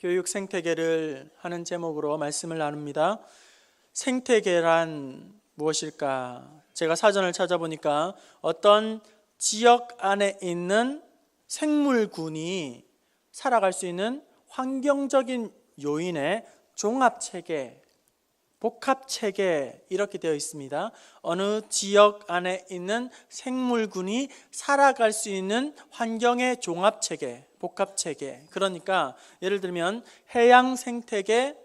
교육 생태계를 하는 제목으로 말씀을 나눕니다. 생태계란 무엇일까? 제가 사전을 찾아보니까 어떤 지역 안에 있는 생물군이 살아갈 수 있는 환경적인 요인의 종합체계, 복합체계 이렇게 되어 있습니다. 어느 지역 안에 있는 생물군이 살아갈 수 있는 환경의 종합체계, 복합체계. 그러니까 예를 들면 해양 생태계,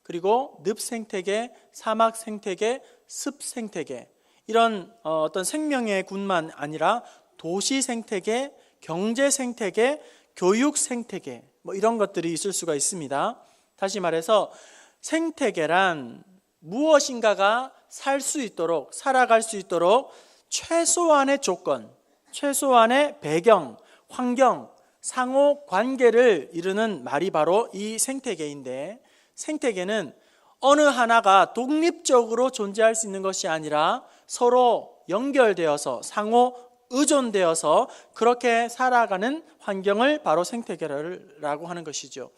그리고 늪 생태계, 사막 생태계, 습 생태계, 이런 어떤 생명의 군만 아니라 도시 생태계, 경제 생태계, 교육 생태계, 이런 것들이 있을 수가 있습니다. 다시 말해서 생태계란 무엇인가가 살 수 있도록, 살아갈 수 있도록 최소한의 조건, 최소한의 배경, 환경, 상호 관계를 이루는 말이 바로 이 생태계인데, 생태계는 어느 하나가 독립적으로 존재할 수 있는 것이 아니라 서로 연결되어서 상호 의존되어서 그렇게 살아가는 환경을 바로 생태계라고 하는 것이죠.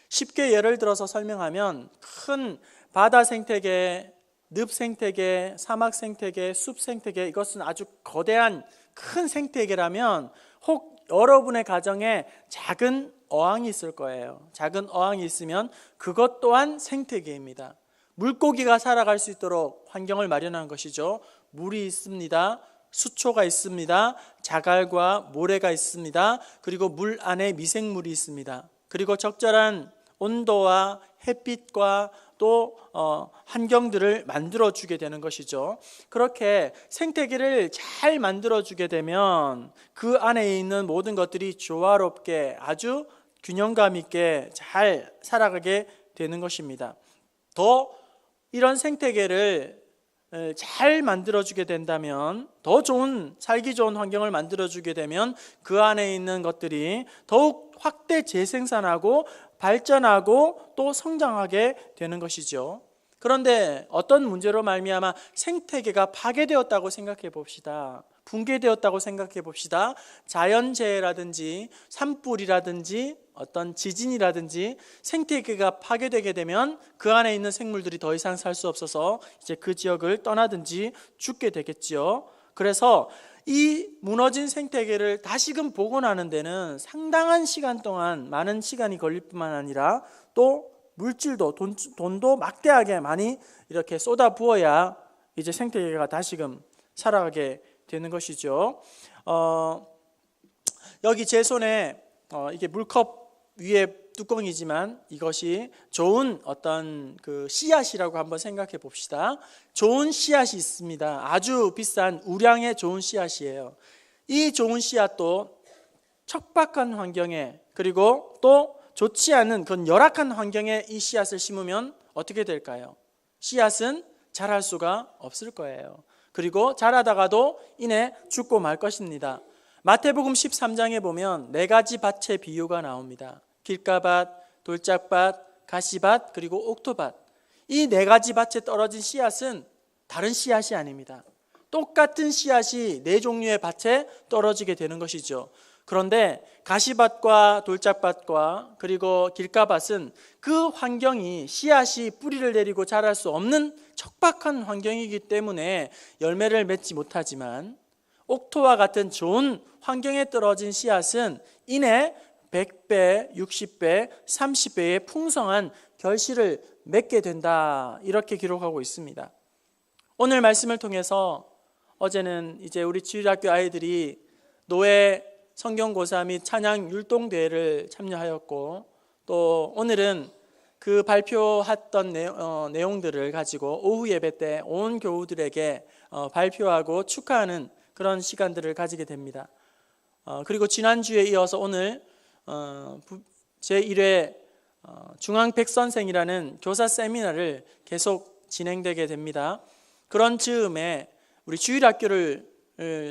쉽게 예를 들어서 설명하면 큰 바다 생태계, 늪 생태계, 사막 생태계, 숲 생태계, 이것은 아주 거대한 큰 생태계라면 혹 여러분의 가정에 작은 어항이 있을 거예요. 작은 어항이 있으면 그것 또한 생태계입니다. 물고기가 살아갈 수 있도록 환경을 마련한 것이죠. 물이 있습니다. 수초가 있습니다. 자갈과 모래가 있습니다. 그리고 물 안에 미생물이 있습니다. 그리고 적절한 온도와 햇빛과 또 환경들을 만들어주게 되는 것이죠. 그렇게 생태계를 잘 만들어주게 되면 그 안에 있는 모든 것들이 조화롭게 아주 균형감 있게 잘 살아가게 되는 것입니다. 더 이런 생태계를 잘 만들어주게 된다면, 더 좋은, 살기 좋은 환경을 만들어주게 되면 그 안에 있는 것들이 더욱 확대 재생산하고 발전하고 또 성장하게 되는 것이죠. 그런데 어떤 문제로 말미암아 생태계가 파괴되었다고 생각해 봅시다. 붕괴되었다고 생각해 봅시다. 자연재해라든지 산불이라든지 어떤 지진이라든지 생태계가 파괴되게 되면 그 안에 있는 생물들이 더 이상 살 수 없어서 이제 그 지역을 떠나든지 죽게 되겠지요. 그래서 이 무너진 생태계를 다시금 복원하는 데는 상당한 시간 동안 많은 시간이 걸릴 뿐만 아니라 또 물질도 돈도 막대하게 많이 이렇게 쏟아 부어야 이제 생태계가 다시금 살아가게 되는 것이죠. 여기 제 손에 이게 물컵 위에 뚜껑이지만 이것이 좋은 어떤 그 씨앗이라고 한번 생각해 봅시다. 좋은 씨앗이 있습니다. 아주 비싼 우량의 좋은 씨앗이에요. 이 좋은 씨앗도 척박한 환경에, 그리고 또 좋지 않은 그런 열악한 환경에 이 씨앗을 심으면 어떻게 될까요? 씨앗은 자랄 수가 없을 거예요. 그리고 자라다가도 이내 죽고 말 것입니다. 마태복음 13장에 보면 4가지 밭의 비유가 나옵니다. 길가밭, 돌짝밭, 가시밭, 그리고 옥토밭. 이 4가지 밭에 떨어진 씨앗은 다른 씨앗이 아닙니다. 똑같은 씨앗이 4종류의 밭에 떨어지게 되는 것이죠. 그런데 가시밭과 돌짝밭과 그리고 길가밭은 그 환경이 씨앗이 뿌리를 내리고 자랄 수 없는 척박한 환경이기 때문에 열매를 맺지 못하지만, 옥토와 같은 좋은 환경에 떨어진 씨앗은 이내 100배, 60배, 30배의 풍성한 결실을 맺게 된다, 이렇게 기록하고 있습니다. 오늘 말씀을 통해서 어제는 이제 우리 주일학교 아이들이 노예 성경고사 및 찬양 율동대회를 참여하였고, 또 오늘은 그 발표했던 내용들을 가지고 오후 예배 때 온 교우들에게 발표하고 축하하는 그런 시간들을 가지게 됩니다. 그리고 지난주에 이어서 오늘 제1회 중앙백선생이라는 교사 세미나를 계속 진행되게 됩니다. 그런 즈음에 우리 주일학교를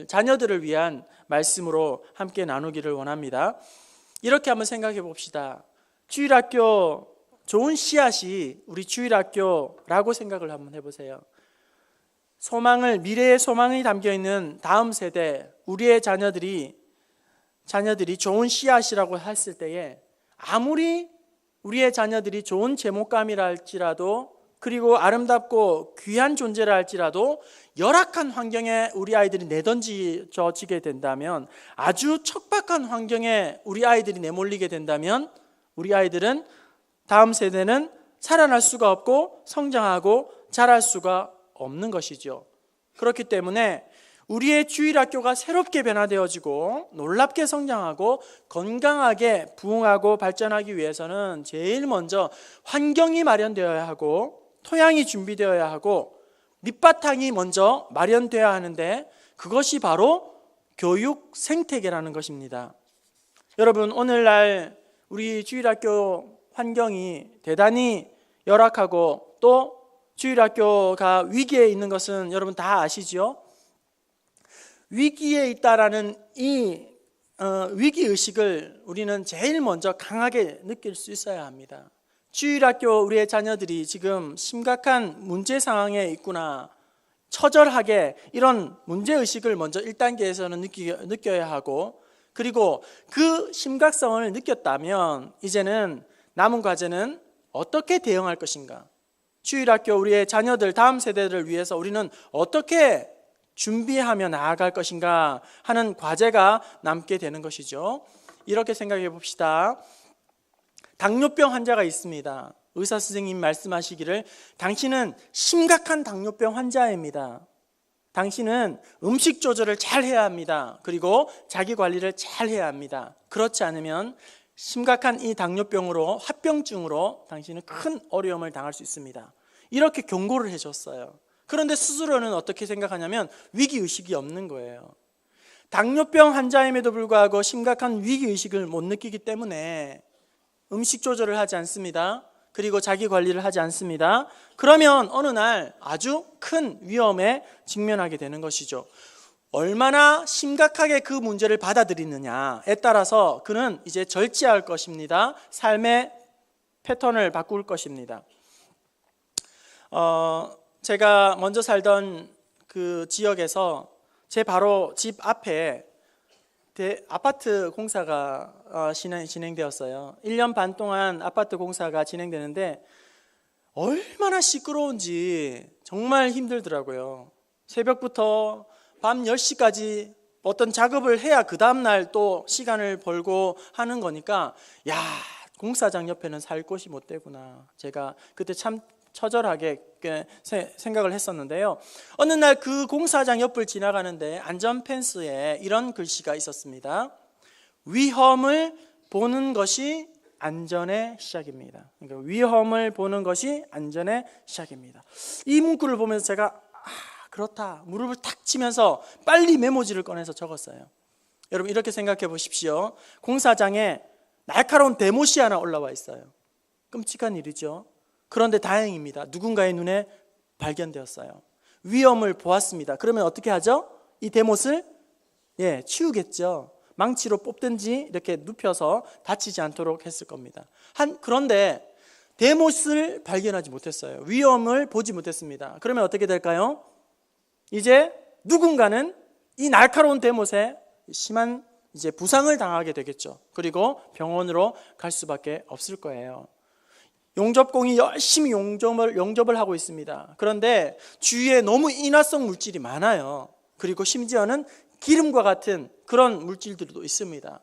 자녀들을 위한 말씀으로 함께 나누기를 원합니다. 이렇게 한번 생각해 봅시다. 주일학교 좋은 씨앗이 우리 주일학교라고 생각을 한번 해보세요. 미래의 소망이 담겨있는 다음 세대, 우리의 자녀들이 좋은 씨앗이라고 했을 때에 아무리 우리의 자녀들이 좋은 제목감이라 할지라도, 그리고 아름답고 귀한 존재라 할지라도 열악한 환경에 우리 아이들이 내던져지게 된다면, 아주 척박한 환경에 우리 아이들이 내몰리게 된다면, 우리 아이들은, 다음 세대는 살아날 수가 없고 성장하고 자랄 수가 없는 것이죠. 그렇기 때문에 우리의 주일학교가 새롭게 변화되어지고 놀랍게 성장하고 건강하게 부흥하고 발전하기 위해서는 제일 먼저 환경이 마련되어야 하고, 토양이 준비되어야 하고, 밑바탕이 먼저 마련되어야 하는데, 그것이 바로 교육 생태계라는 것입니다. 여러분, 오늘날 우리 주일학교 환경이 대단히 열악하고 또 주일학교가 위기에 있는 것은 여러분 다 아시죠? 위기에 있다라는 이 위기의식을 우리는 제일 먼저 강하게 느낄 수 있어야 합니다. 주일학교 우리의 자녀들이 지금 심각한 문제 상황에 있구나, 처절하게 이런 문제의식을 먼저 1단계에서는 느껴야 하고, 그리고 그 심각성을 느꼈다면 이제는 남은 과제는 어떻게 대응할 것인가, 주일학교 우리의 자녀들, 다음 세대들을 위해서 우리는 어떻게 준비하며 나아갈 것인가 하는 과제가 남게 되는 것이죠. 이렇게 생각해 봅시다. 당뇨병 환자가 있습니다. 의사 선생님 말씀하시기를 당신은 심각한 당뇨병 환자입니다. 당신은 음식 조절을 잘 해야 합니다. 그리고 자기 관리를 잘 해야 합니다. 그렇지 않으면 심각한 이 당뇨병으로, 합병증으로 당신은 큰 어려움을 당할 수 있습니다. 이렇게 경고를 해줬어요. 그런데 스스로는 어떻게 생각하냐면 위기의식이 없는 거예요. 당뇨병 환자임에도 불구하고 심각한 위기의식을 못 느끼기 때문에 음식 조절을 하지 않습니다. 그리고 자기 관리를 하지 않습니다. 그러면 어느 날 아주 큰 위험에 직면하게 되는 것이죠. 얼마나 심각하게 그 문제를 받아들이느냐에 따라서 그는 이제 절제할 것입니다. 삶의 패턴을 바꿀 것입니다. 제가 먼저 살던 그 지역에서 제 바로 집 앞에 아파트 공사가 진행되었어요. 1년 반 동안 아파트 공사가 진행되는데 얼마나 시끄러운지 정말 힘들더라고요. 새벽부터 밤 10시까지 어떤 작업을 해야 그 다음날 또 시간을 벌고 하는 거니까, 야, 공사장 옆에는 살 곳이 못 되구나. 제가 그때 참 처절하게 생각을 했었는데요. 어느 날 그 공사장 옆을 지나가는데 안전 펜스에 이런 글씨가 있었습니다. 위험을 보는 것이 안전의 시작입니다. 그러니까 위험을 보는 것이 안전의 시작입니다. 이 문구를 보면서 제가 그렇다, 무릎을 탁 치면서 빨리 메모지를 꺼내서 적었어요. 여러분, 이렇게 생각해 보십시오. 공사장에 날카로운 대못이 하나 올라와 있어요. 끔찍한 일이죠. 그런데 다행입니다. 누군가의 눈에 발견되었어요. 위험을 보았습니다. 그러면 어떻게 하죠? 이 대못을 치우겠죠. 망치로 뽑든지 이렇게 눕혀서 다치지 않도록 했을 겁니다. 그런데 대못을 발견하지 못했어요. 위험을 보지 못했습니다. 그러면 어떻게 될까요? 이제 누군가는 이 날카로운 대못에 심한 이제 부상을 당하게 되겠죠. 그리고 병원으로 갈 수밖에 없을 거예요. 용접공이 열심히 용접을 하고 있습니다. 그런데 주위에 너무 인화성 물질이 많아요. 그리고 심지어는 기름과 같은 그런 물질들도 있습니다.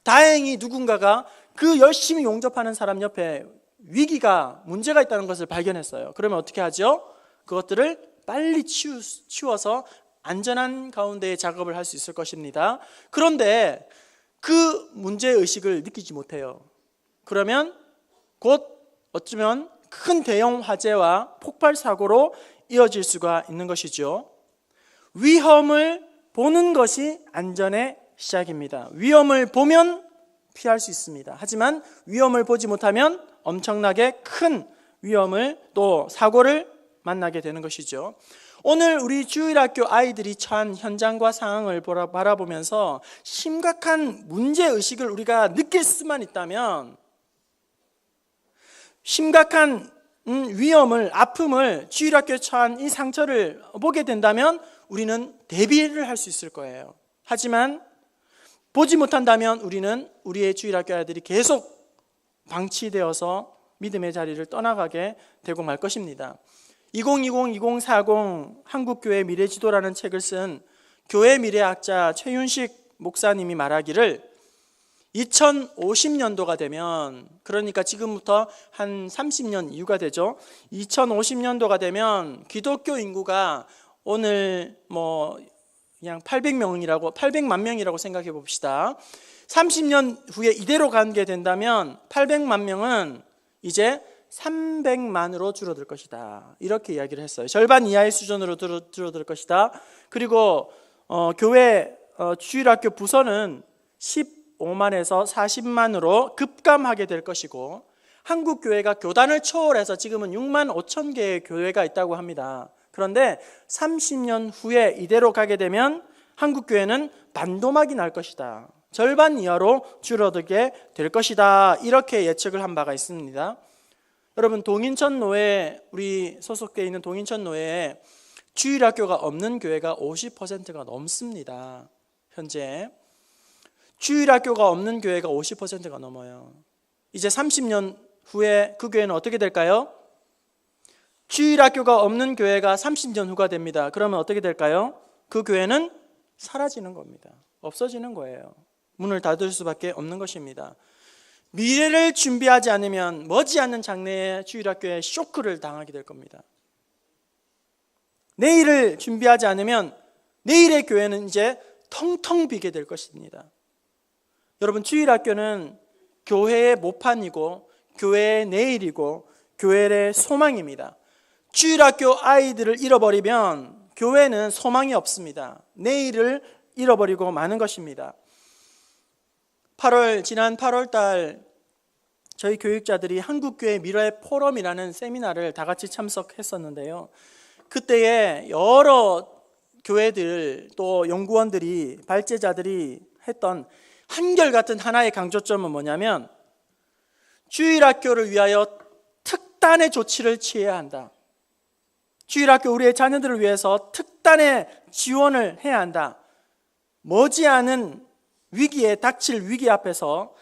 다행히 누군가가 그 열심히 용접하는 사람 옆에 문제가 있다는 것을 발견했어요. 그러면 어떻게 하죠? 그것들을 빨리 치워서 안전한 가운데 작업을 할 수 있을 것입니다. 그런데 그 문제의식을 느끼지 못해요. 그러면 곧 어쩌면 큰 대형 화재와 폭발 사고로 이어질 수가 있는 것이죠. 위험을 보는 것이 안전의 시작입니다. 위험을 보면 피할 수 있습니다. 하지만 위험을 보지 못하면 엄청나게 큰 위험을, 또 사고를 만나게 되는 것이죠. 오늘 우리 주일학교 아이들이 처한 현장과 상황을 바라보면서 심각한 문제의식을 우리가 느낄 수만 있다면, 심각한 위험을, 아픔을, 주일학교에 처한 이 상처를 보게 된다면 우리는 대비를 할 수 있을 거예요. 하지만 보지 못한다면 우리는 우리의 주일학교 아이들이 계속 방치되어서 믿음의 자리를 떠나가게 되고 말 것입니다. 2020-2040 한국교회 미래지도라는 책을 쓴 교회 미래학자 최윤식 목사님이 말하기를 2050년도가 되면, 그러니까 지금부터 한 30년 이후가 되죠. 2050년도가 되면 기독교 인구가 오늘 그냥 800만 명이라고 생각해 봅시다. 30년 후에 이대로 가게 된다면 800만 명은 이제 300만으로 줄어들 것이다. 이렇게 이야기를 했어요. 절반 이하의 수준으로 줄어들 것이다. 그리고 교회 주일학교 부서는 15만에서 40만으로 급감하게 될 것이고, 한국 교회가 교단을 초월해서 지금은 6만 5천 개의 교회가 있다고 합니다. 그런데 30년 후에 이대로 가게 되면 한국 교회는 반도막이 날 것이다. 절반 이하로 줄어들게 될 것이다. 이렇게 예측을 한 바가 있습니다. 여러분, 동인천 노회, 우리 소속되어 있는 동인천 노회에 주일학교가 없는 교회가 50%가 넘습니다. 현재 주일학교가 없는 교회가 50%가 넘어요. 이제 30년 후에 그 교회는 어떻게 될까요? 주일학교가 없는 교회가 30년 후가 됩니다. 그러면 어떻게 될까요? 그 교회는 사라지는 겁니다. 없어지는 거예요. 문을 닫을 수밖에 없는 것입니다. 미래를 준비하지 않으면 머지않는 장래에 주일학교에 쇼크를 당하게 될 겁니다. 내일을 준비하지 않으면 내일의 교회는 이제 텅텅 비게 될 것입니다. 여러분, 주일학교는 교회의 모판이고 교회의 내일이고 교회의 소망입니다. 주일학교 아이들을 잃어버리면 교회는 소망이 없습니다. 내일을 잃어버리고 마는 것입니다. 지난 8월 달 저희 교육자들이 한국교회 미래 포럼이라는 세미나를 다 같이 참석했었는데요. 그때에 여러 교회들 또 연구원들이, 발제자들이 했던 한결같은 하나의 강조점은 뭐냐면, 주일학교를 위하여 특단의 조치를 취해야 한다. 주일학교 우리의 자녀들을 위해서 특단의 지원을 해야 한다. 머지않은 위기에 닥칠 위기 앞에서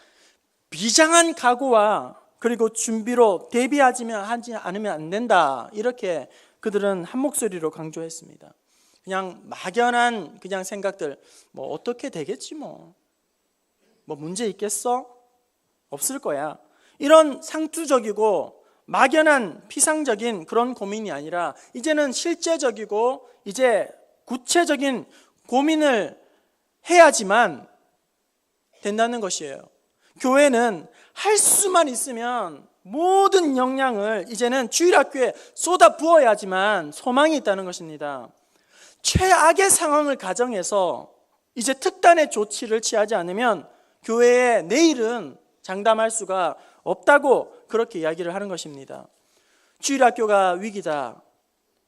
비장한 각오와 그리고 준비로 대비하지 않으면 안 된다. 이렇게 그들은 한 목소리로 강조했습니다. 그냥 막연한 생각들, 어떻게 되겠지 뭐 문제 있겠어? 없을 거야. 이런 상투적이고 막연한 피상적인 그런 고민이 아니라 이제는 실제적이고 이제 구체적인 고민을 해야지만 된다는 것이에요. 교회는 할 수만 있으면 모든 역량을 이제는 주일학교에 쏟아 부어야지만 소망이 있다는 것입니다. 최악의 상황을 가정해서 이제 특단의 조치를 취하지 않으면 교회의 내일은 장담할 수가 없다고 그렇게 이야기를 하는 것입니다. 주일학교가 위기다.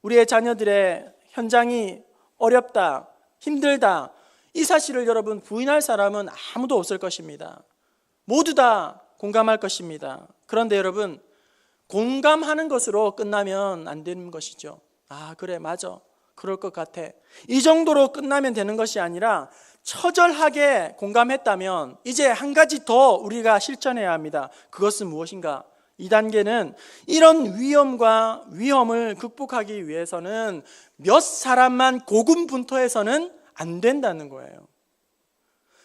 우리의 자녀들의 현장이 어렵다. 힘들다. 이 사실을 여러분 부인할 사람은 아무도 없을 것입니다. 모두 다 공감할 것입니다. 그런데 여러분, 공감하는 것으로 끝나면 안 되는 것이죠. 그래, 맞아. 그럴 것 같아. 이 정도로 끝나면 되는 것이 아니라 처절하게 공감했다면 이제 한 가지 더 우리가 실천해야 합니다. 그것은 무엇인가? 2단계는 이런 위험을 극복하기 위해서는 몇 사람만 고군분투해서는 안 된다는 거예요.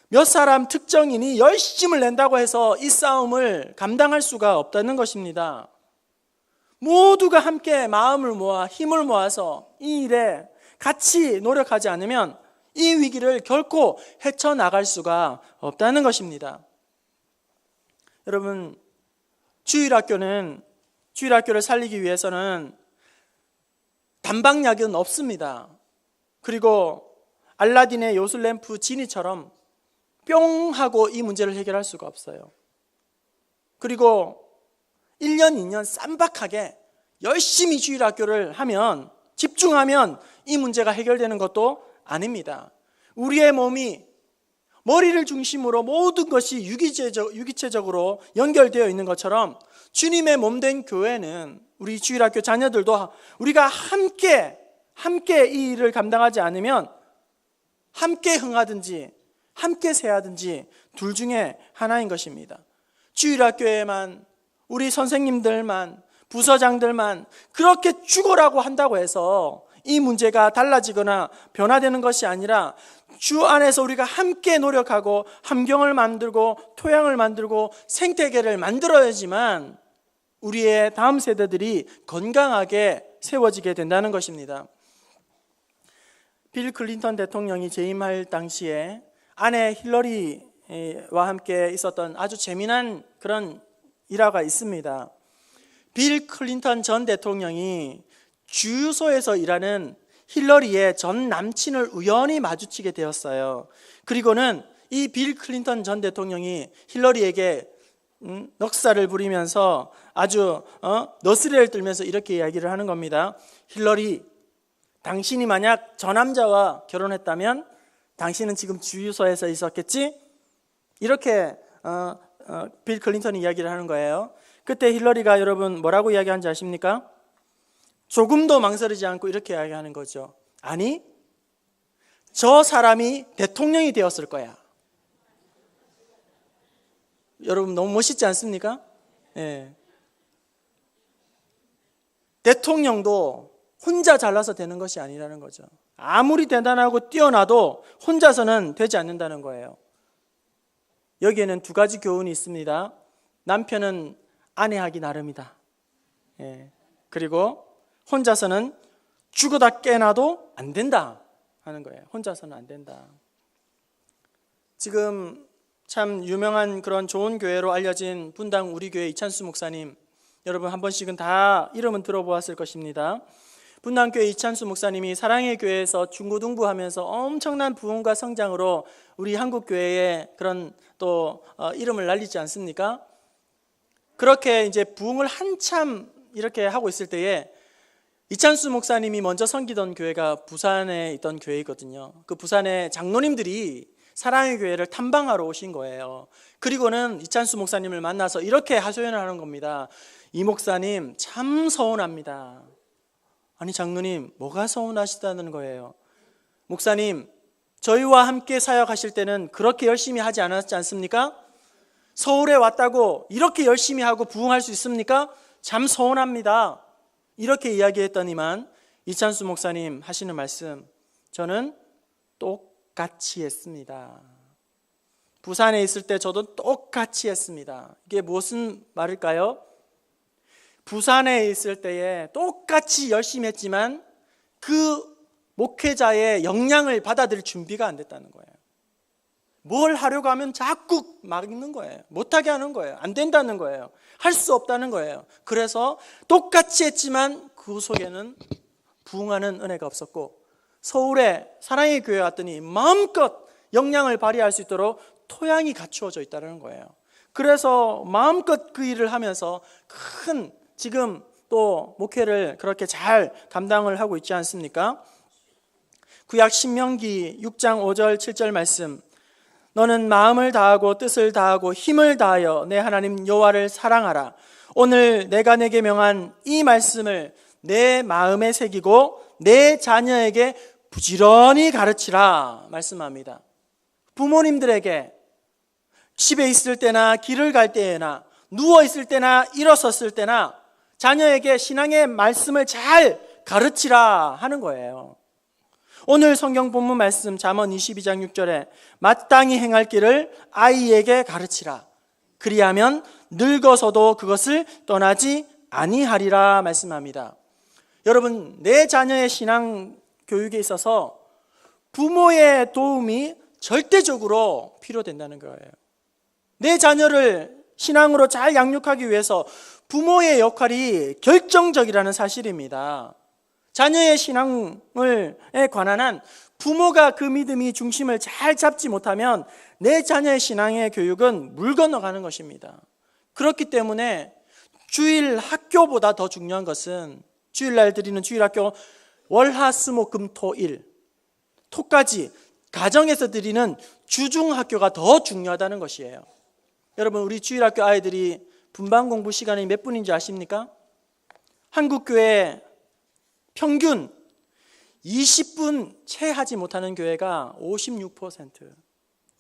몇 사람 특정인이 열심을 낸다고 해서 이 싸움을 감당할 수가 없다는 것입니다. 모두가 함께 마음을 모아 힘을 모아서 이 일에 같이 노력하지 않으면 이 위기를 결코 헤쳐나갈 수가 없다는 것입니다. 여러분, 주일학교를 살리기 위해서는 단방약은 없습니다. 그리고 알라딘의 요술램프 지니처럼 뿅 하고 이 문제를 해결할 수가 없어요. 그리고 1년, 2년 쌈박하게 열심히 주일학교를 하면, 집중하면 이 문제가 해결되는 것도 아닙니다. 우리의 몸이 머리를 중심으로 모든 것이 유기체적으로 연결되어 있는 것처럼 주님의 몸된 교회는, 우리 주일학교 자녀들도 우리가 함께 이 일을 감당하지 않으면 함께 흥하든지 함께 세하든지 둘 중에 하나인 것입니다. 주일학교에만 우리 선생님들만 부서장들만 그렇게 죽어라고 한다고 해서 이 문제가 달라지거나 변화되는 것이 아니라 주 안에서 우리가 함께 노력하고 환경을 만들고 토양을 만들고 생태계를 만들어야지만 우리의 다음 세대들이 건강하게 세워지게 된다는 것입니다. 빌 클린턴 대통령이 재임할 당시에 아내 힐러리와 함께 있었던 아주 재미난 그런 일화가 있습니다. 빌 클린턴 전 대통령이 주유소에서 일하는 힐러리의 전 남친을 우연히 마주치게 되었어요. 그리고는 이 빌 클린턴 전 대통령이 힐러리에게 넉살을 부리면서 아주 너스레를 떨면서 이렇게 이야기를 하는 겁니다. 힐러리, 당신이 만약 저 남자와 결혼했다면 당신은 지금 주유소에서 있었겠지? 이렇게 빌 클린턴이 이야기를 하는 거예요. 그때 힐러리가 여러분 뭐라고 이야기하는지 아십니까? 조금도 망설이지 않고 이렇게 이야기하는 거죠. 아니, 저 사람이 대통령이 되었을 거야. 여러분 너무 멋있지 않습니까? 예. 대통령도 혼자 잘나서 되는 것이 아니라는 거죠. 아무리 대단하고 뛰어나도 혼자서는 되지 않는다는 거예요. 여기에는 두 가지 교훈이 있습니다. 남편은 아내하기 나름이다. 예. 그리고 혼자서는 죽어다 깨나도 안 된다 하는 거예요. 혼자서는 안 된다. 지금 참 유명한 그런 좋은 교회로 알려진 분당 우리교회 이찬수 목사님, 여러분 한 번씩은 다 이름은 들어보았을 것입니다. 분당교회 이찬수 목사님이 사랑의 교회에서 중고등부하면서 엄청난 부흥과 성장으로 우리 한국교회의 그런 또 이름을 날리지 않습니까? 그렇게 이제 부흥을 한참 이렇게 하고 있을 때에 이찬수 목사님이 먼저 섬기던 교회가 부산에 있던 교회이거든요. 그 부산의 장로님들이 사랑의 교회를 탐방하러 오신 거예요. 그리고는 이찬수 목사님을 만나서 이렇게 하소연을 하는 겁니다. 이 목사님 참 서운합니다. 아니 장로님, 뭐가 서운하시다는 거예요? 목사님, 저희와 함께 사역하실 때는 그렇게 열심히 하지 않았지 않습니까? 서울에 왔다고 이렇게 열심히 하고 부흥할 수 있습니까? 참 서운합니다. 이렇게 이야기했더니만 이찬수 목사님 하시는 말씀, 저는 똑같이 했습니다. 부산에 있을 때 저도 똑같이 했습니다. 이게 무슨 말일까요? 부산에 있을 때에 똑같이 열심히 했지만 그 목회자의 역량을 받아들일 준비가 안 됐다는 거예요. 뭘 하려고 하면 자꾸 막는 거예요. 못하게 하는 거예요. 안 된다는 거예요. 할 수 없다는 거예요. 그래서 똑같이 했지만 그 속에는 부흥하는 은혜가 없었고, 서울에 사랑의 교회 왔더니 마음껏 역량을 발휘할 수 있도록 토양이 갖추어져 있다는 거예요. 그래서 마음껏 그 일을 하면서 큰 지금 또 목회를 그렇게 잘 감당을 하고 있지 않습니까? 구약 신명기 6장 5절 7절 말씀, 너는 마음을 다하고 뜻을 다하고 힘을 다하여 내 하나님 여호와를 사랑하라. 오늘 내가 내게 명한 이 말씀을 내 마음에 새기고 내 자녀에게 부지런히 가르치라 말씀합니다. 부모님들에게 집에 있을 때나 길을 갈 때나 누워 있을 때나 일어섰을 때나 자녀에게 신앙의 말씀을 잘 가르치라 하는 거예요. 오늘 성경 본문 말씀 잠언 22장 6절에 마땅히 행할 길을 아이에게 가르치라. 그리하면 늙어서도 그것을 떠나지 아니하리라 말씀합니다. 여러분, 내 자녀의 신앙 교육에 있어서 부모의 도움이 절대적으로 필요된다는 거예요. 내 자녀를 신앙으로 잘 양육하기 위해서 부모의 역할이 결정적이라는 사실입니다. 자녀의 신앙에 관한 한 부모가 그 믿음이 중심을 잘 잡지 못하면 내 자녀의 신앙의 교육은 물 건너가는 것입니다. 그렇기 때문에 주일 학교보다 더 중요한 것은 주일날 드리는 주일학교 월화수목금토일 토까지 가정에서 드리는 주중학교가 더 중요하다는 것이에요. 여러분, 우리 주일학교 아이들이 분반 공부 시간이 몇 분인지 아십니까? 한국교회 평균 20분 채 하지 못하는 교회가 56%.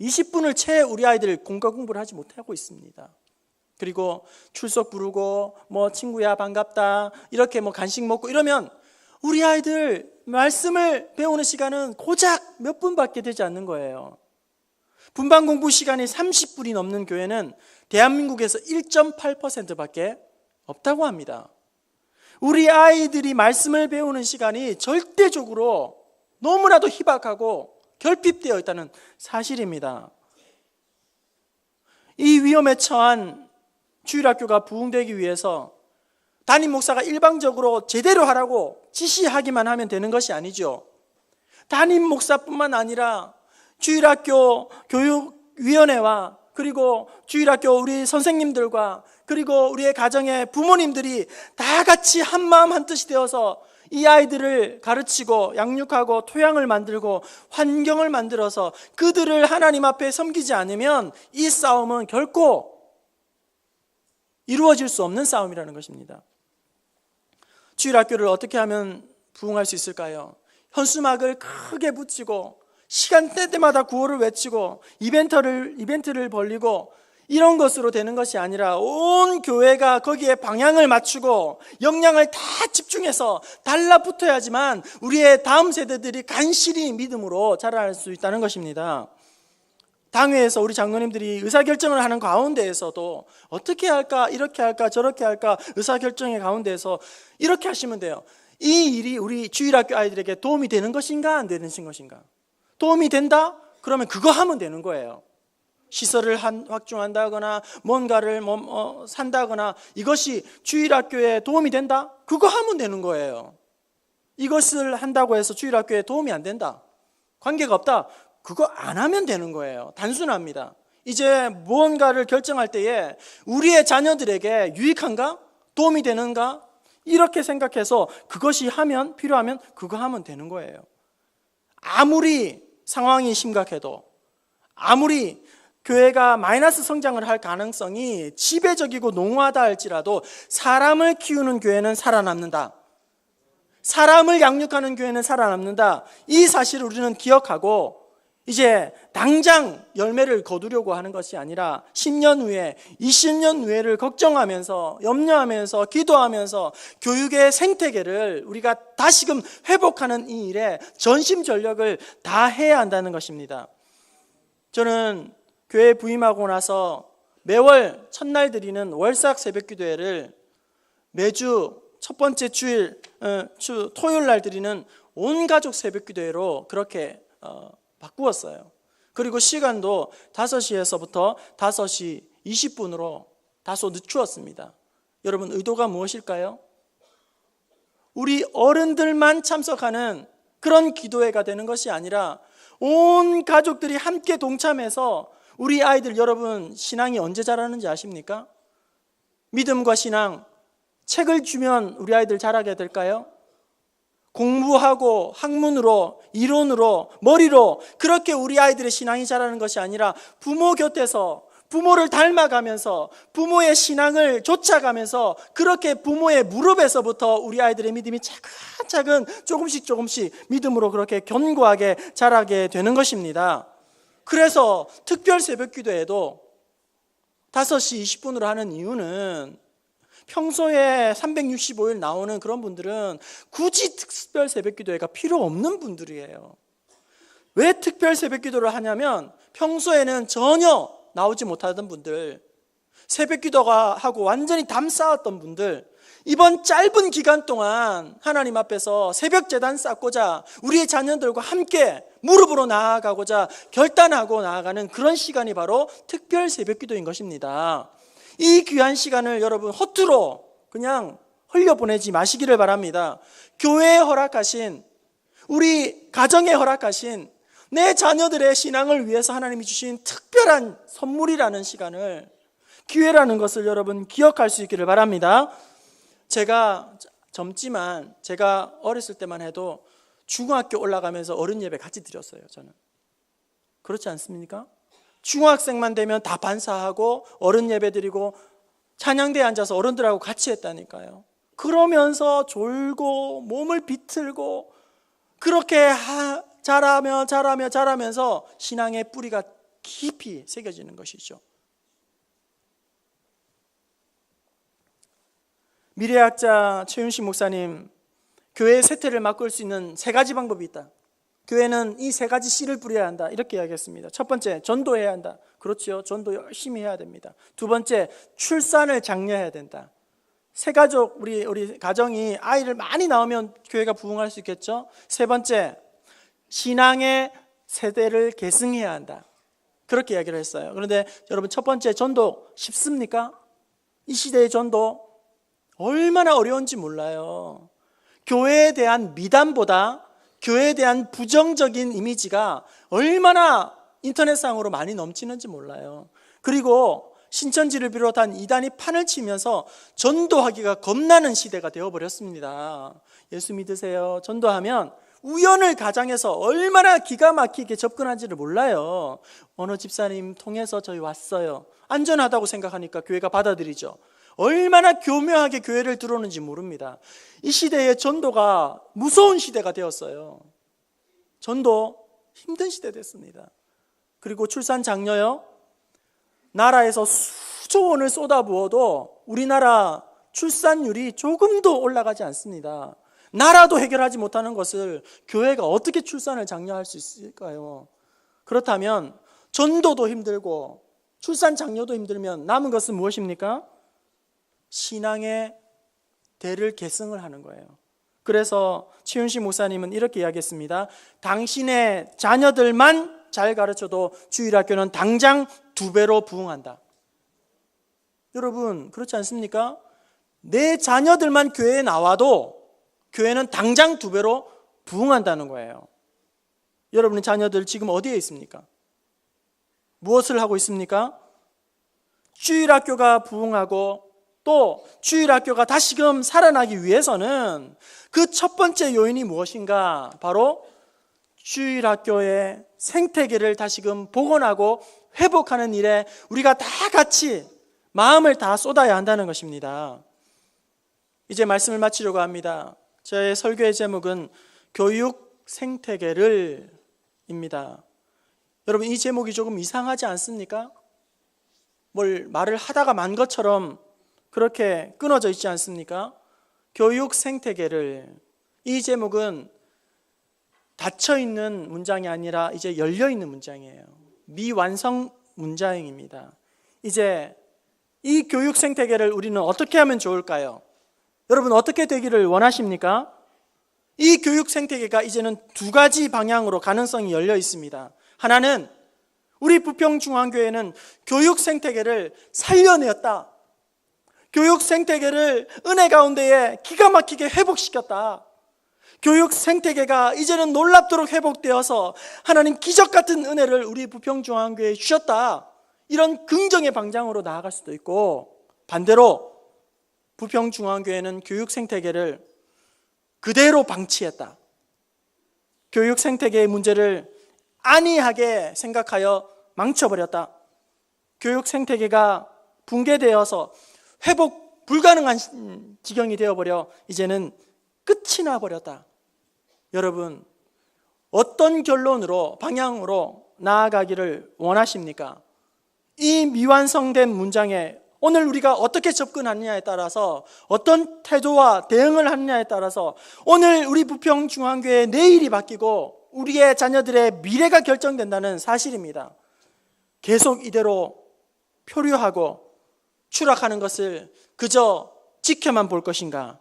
20분을 채 우리 아이들 공과 공부를 하지 못하고 있습니다. 그리고 출석 부르고 뭐 친구야 반갑다 이렇게 뭐 간식 먹고 이러면 우리 아이들 말씀을 배우는 시간은 고작 몇 분밖에 되지 않는 거예요. 분반 공부 시간이 30분이 넘는 교회는 대한민국에서 1.8%밖에 없다고 합니다. 우리 아이들이 말씀을 배우는 시간이 절대적으로 너무나도 희박하고 결핍되어 있다는 사실입니다. 이 위험에 처한 주일학교가 부흥되기 위해서 담임 목사가 일방적으로 제대로 하라고 지시하기만 하면 되는 것이 아니죠. 담임 목사뿐만 아니라 주일학교 교육위원회와 그리고 주일학교 우리 선생님들과 그리고 우리의 가정의 부모님들이 다 같이 한마음 한뜻이 되어서 이 아이들을 가르치고 양육하고 토양을 만들고 환경을 만들어서 그들을 하나님 앞에 섬기지 않으면 이 싸움은 결코 이루어질 수 없는 싸움이라는 것입니다. 주일학교를 어떻게 하면 부흥할 수 있을까요? 현수막을 크게 붙이고 시간대마다 구호를 외치고 이벤트를 벌리고 이런 것으로 되는 것이 아니라 온 교회가 거기에 방향을 맞추고 역량을 다 집중해서 달라붙어야지만 우리의 다음 세대들이 간신히 믿음으로 자랄 수 있다는 것입니다. 당회에서 우리 장로님들이 의사결정을 하는 가운데에서도 어떻게 할까 이렇게 할까 저렇게 할까 의사결정의 가운데에서 이렇게 하시면 돼요. 이 일이 우리 주일학교 아이들에게 도움이 되는 것인가 안 되는 것인가? 도움이 된다? 그러면 그거 하면 되는 거예요. 시설을 확충한다거나 뭔가를 산다거나 이것이 주일학교에 도움이 된다? 그거 하면 되는 거예요. 이것을 한다고 해서 주일학교에 도움이 안 된다? 관계가 없다? 그거 안 하면 되는 거예요. 단순합니다. 이제 무언가를 결정할 때에 우리의 자녀들에게 유익한가? 도움이 되는가? 이렇게 생각해서 그것이 필요하면 그거 하면 되는 거예요. 아무리 상황이 심각해도 아무리 교회가 마이너스 성장을 할 가능성이 지배적이고 농후하다 할지라도 사람을 키우는 교회는 살아남는다. 사람을 양육하는 교회는 살아남는다. 이 사실을 우리는 기억하고 이제 당장 열매를 거두려고 하는 것이 아니라 10년 후에 20년 후에를 걱정하면서 염려하면서 기도하면서 교육의 생태계를 우리가 다시금 회복하는 이 일에 전심전력을 다해야 한다는 것입니다. 저는 교회에 부임하고 나서 매월 첫날 드리는 월삭 새벽기도회를 매주 첫 번째 주일 토요일 날 드리는 온 가족 새벽기도회로 그렇게 바꾸었어요. 그리고 시간도 5시에서부터 5시 20분으로 다소 늦추었습니다. 여러분 의도가 무엇일까요? 우리 어른들만 참석하는 그런 기도회가 되는 것이 아니라 온 가족들이 함께 동참해서 우리 아이들 여러분 신앙이 언제 자라는지 아십니까? 믿음과 신앙 책을 주면 우리 아이들 자라게 될까요? 공부하고 학문으로 이론으로 머리로 그렇게 우리 아이들의 신앙이 자라는 것이 아니라 부모 곁에서 부모를 닮아가면서 부모의 신앙을 좇아가면서 그렇게 부모의 무릎에서부터 우리 아이들의 믿음이 차근차근 조금씩 믿음으로 그렇게 견고하게 자라게 되는 것입니다. 그래서 특별 새벽 기도에도 5시 20분으로 하는 이유는 평소에 365일 나오는 그런 분들은 굳이 특별 새벽 기도회가 필요 없는 분들이에요. 왜 특별 새벽 기도를 하냐면 평소에는 전혀 나오지 못하던 분들, 새벽 기도가 하고 완전히 담 쌓았던 분들, 이번 짧은 기간 동안 하나님 앞에서 새벽 제단 쌓고자 우리의 자녀들과 함께 무릎으로 나아가고자 결단하고 나아가는 그런 시간이 바로 특별 새벽 기도인 것입니다. 이 귀한 시간을 여러분 허투루 그냥 흘려보내지 마시기를 바랍니다. 교회에 허락하신, 우리 가정에 허락하신 내 자녀들의 신앙을 위해서 하나님이 주신 특별한 선물이라는 시간을, 기회라는 것을 여러분 기억할 수 있기를 바랍니다. 제가 젊지만 제가 어렸을 때만 해도 중학교 올라가면서 어른 예배 같이 드렸어요. 저는 그렇지 않습니까? 중학생만 되면 다 반사하고 어른 예배 드리고 찬양대에 앉아서 어른들하고 같이 했다니까요. 그러면서 졸고 몸을 비틀고 그렇게 자라면서 신앙의 뿌리가 깊이 새겨지는 것이죠. 미래학자 최윤식 목사님, 교회의 쇠퇴를 막을 수 있는 3가지 방법이 있다. 교회는 이 3가지 씨를 뿌려야 한다, 이렇게 이야기했습니다. 첫 번째, 전도해야 한다. 그렇죠, 전도 열심히 해야 됩니다. 두 번째, 출산을 장려해야 된다. 새가족, 우리 가정이 아이를 많이 낳으면 교회가 부흥할 수 있겠죠. 세 번째, 신앙의 세대를 계승해야 한다, 그렇게 이야기를 했어요. 그런데 여러분, 첫 번째 전도 쉽습니까? 이 시대의 전도 얼마나 어려운지 몰라요. 교회에 대한 미담보다 교회에 대한 부정적인 이미지가 얼마나 인터넷상으로 많이 넘치는지 몰라요. 그리고 신천지를 비롯한 이단이 판을 치면서 전도하기가 겁나는 시대가 되어버렸습니다. 예수 믿으세요. 전도하면 우연을 가장해서 얼마나 기가 막히게 접근하지를 몰라요. 어느 집사님 통해서 저희 왔어요. 안전하다고 생각하니까 교회가 받아들이죠. 얼마나 교묘하게 교회를 들어오는지 모릅니다. 이 시대의 전도가 무서운 시대가 되었어요. 전도 힘든 시대 됐습니다. 그리고 출산 장려요. 나라에서 수조 원을 쏟아부어도 우리나라 출산율이 조금도 올라가지 않습니다. 나라도 해결하지 못하는 것을 교회가 어떻게 출산을 장려할 수 있을까요? 그렇다면 전도도 힘들고 출산 장려도 힘들면 남은 것은 무엇입니까? 신앙의 대를 계승을 하는 거예요. 그래서 최윤식 목사님은 이렇게 이야기했습니다. 당신의 자녀들만 잘 가르쳐도 주일학교는 당장 2배로 부흥한다. 여러분, 그렇지 않습니까? 내 자녀들만 교회에 나와도 교회는 당장 2배로 부흥한다는 거예요. 여러분의 자녀들 지금 어디에 있습니까? 무엇을 하고 있습니까? 주일학교가 부흥하고 또 주일학교가 다시금 살아나기 위해서는 그 첫 번째 요인이 무엇인가? 바로 주일학교의 생태계를 다시금 복원하고 회복하는 일에 우리가 다 같이 마음을 다 쏟아야 한다는 것입니다. 이제 말씀을 마치려고 합니다. 저의 설교의 제목은 교육 생태계를 입니다. 여러분, 이 제목이 조금 이상하지 않습니까? 뭘 말을 하다가 만 것처럼 그렇게 끊어져 있지 않습니까? 교육 생태계를. 이 제목은 닫혀있는 문장이 아니라 이제 열려있는 문장이에요. 미완성 문장입니다. 이제 이 교육 생태계를 우리는 어떻게 하면 좋을까요? 여러분, 어떻게 되기를 원하십니까? 이 교육 생태계가 이제는 2가지 방향으로 가능성이 열려 있습니다. 하나는 우리 부평중앙교회는 교육 생태계를 살려내었다. 교육 생태계를 은혜 가운데에 기가 막히게 회복시켰다. 교육 생태계가 이제는 놀랍도록 회복되어서 하나님 기적 같은 은혜를 우리 부평중앙교회에 주셨다. 이런 긍정의 방향으로 나아갈 수도 있고, 반대로 부평중앙교회는 교육 생태계를 그대로 방치했다. 교육 생태계의 문제를 안이하게 생각하여 망쳐버렸다. 교육 생태계가 붕괴되어서 회복 불가능한 지경이 되어버려 이제는 끝이 나버렸다. 여러분, 어떤 결론으로, 방향으로 나아가기를 원하십니까? 이 미완성된 문장에 오늘 우리가 어떻게 접근하느냐에 따라서, 어떤 태도와 대응을 하느냐에 따라서 오늘 우리 부평중앙교회의 내일이 바뀌고 우리의 자녀들의 미래가 결정된다는 사실입니다. 계속 이대로 표류하고 추락하는 것을 그저 지켜만 볼 것인가?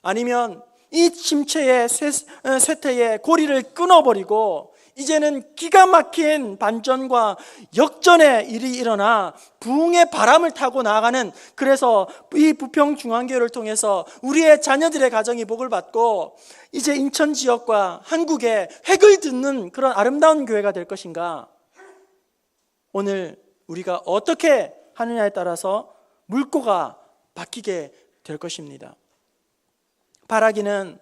아니면 이 침체의 쇠퇴의 고리를 끊어버리고 이제는 기가 막힌 반전과 역전의 일이 일어나 부흥의 바람을 타고 나아가는, 그래서 이 부평중앙교회를 통해서 우리의 자녀들의 가정이 복을 받고 이제 인천 지역과 한국에 획을 듣는 그런 아름다운 교회가 될 것인가? 오늘 우리가 어떻게 하느냐에 따라서 물꼬가 바뀌게 될 것입니다. 바라기는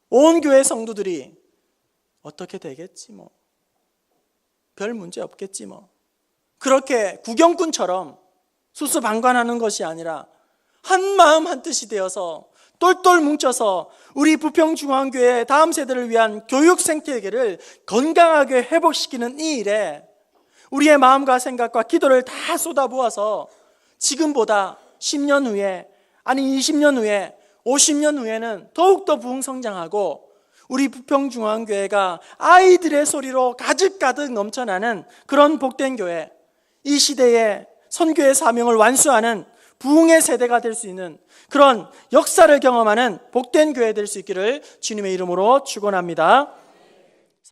온 교회 성도들이 어떻게 되겠지 뭐, 별 문제 없겠지 뭐, 그렇게 구경꾼처럼 수수방관하는 것이 아니라 한 마음 한 뜻이 되어서 똘똘 뭉쳐서 우리 부평중앙교회 다음 세대를 위한 교육 생태계를 건강하게 회복시키는 이 일에 우리의 마음과 생각과 기도를 다 쏟아부어서 지금보다 10년 후에 아니 20년 후에 50년 후에는 더욱더 부흥성장하고 우리 부평중앙교회가 아이들의 소리로 가득가득 넘쳐나는 그런 복된 교회, 이 시대에 선교의 사명을 완수하는 부흥의 세대가 될 수 있는 그런 역사를 경험하는 복된 교회 될 수 있기를 주님의 이름으로 축원합니다.